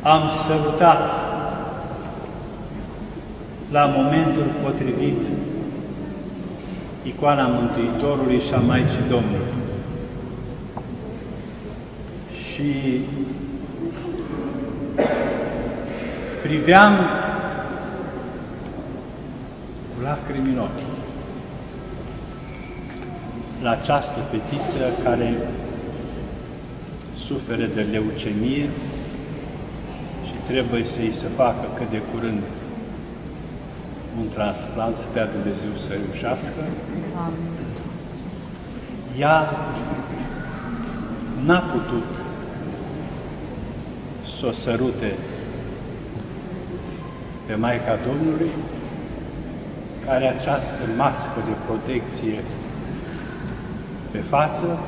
Am sărutat la momentul potrivit icoana Mântuitorului și a Maicii Domnului. Și priveam cu lacrimi în ochi la această fetiță care suferă de leucemie și trebuie să-i se facă cât de curând un transplant, să dea Dumnezeu să reușească. Ea n-a putut să o sărute pe Maica Domnului, care are această mască de protecție pe față,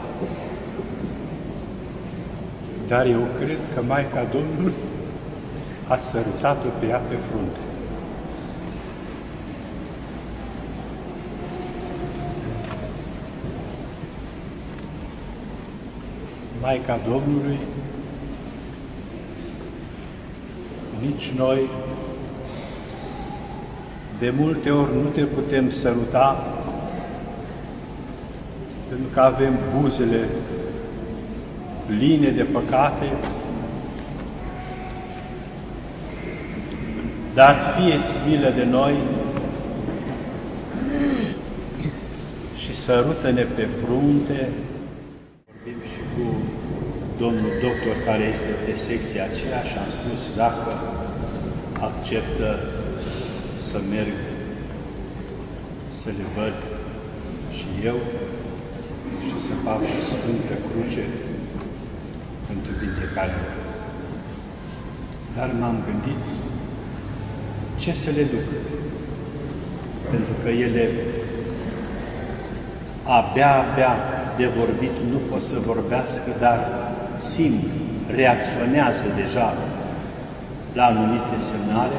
dar eu cred că Maica Domnului a sărutat-o pe ea pe frunte. Maica Domnului, nici noi de multe ori nu te putem săruta pentru că avem buzele pline de păcate, dar fie-ți milă de noi și sărută-ne pe frunte. Vorbim și cu domnul doctor care este de secția aceea și am spus dacă acceptă să merg să le văd și eu și să fac o Sfântă Cruce pentru vindecarea lor. Dar m-am gândit ce să le duc, pentru că ele abia de vorbit nu pot să vorbească, dar simt, reacționează deja la anumite semnale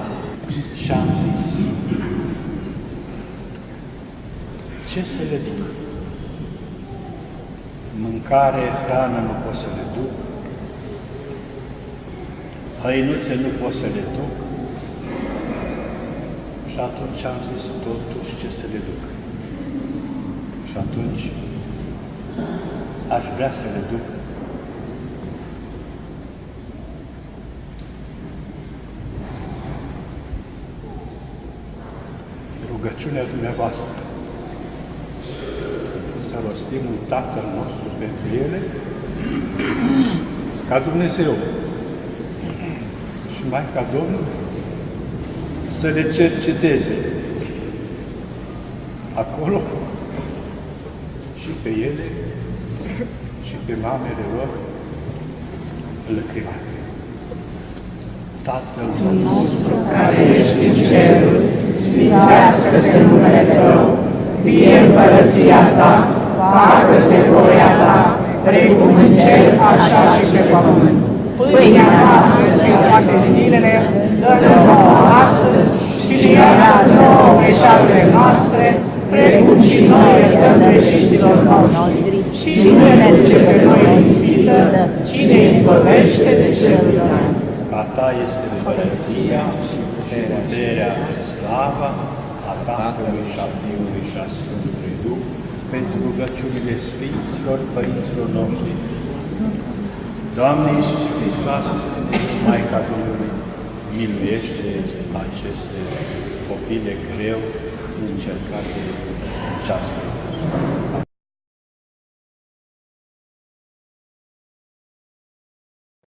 și am zis, ce să le duc? Mâncare, hrană nu pot să le duc, hăinuțe nu pot să le duc, și atunci am zis totuși ce să le duc. Și atunci aș vrea să le duc rugăciunea dumneavoastră, să rostim un Tatăl nostru pentru ele, ca Dumnezeu și Maica Domnului să le cerceteze acolo și pe ele și pe mamele lor lăcrimate. Tatăl nostru care ești în ceruri, sfințească-se numele Tău, fie împărăția Ta, facă-se voia Ta, precum în cer, așa și pe pământ. Pâinea noastră de toate zilele, dă-ne nouă astăzi și iarată nouă greșelile noastre, precum și noi iertăm greșiților noștri. Și nu ne duce pe noi în ispită, ci ne izbăvește de celul rău. A Ta este împărăția și puterea și slava a Tatălui și a Fiului și a Sfântului Duh, pentru rugăciunile Sfinților Părinților noștri. Doamne Iisuse Hristoase, Maica Domnului, miluiește aceste copile greu încercate în ceasul.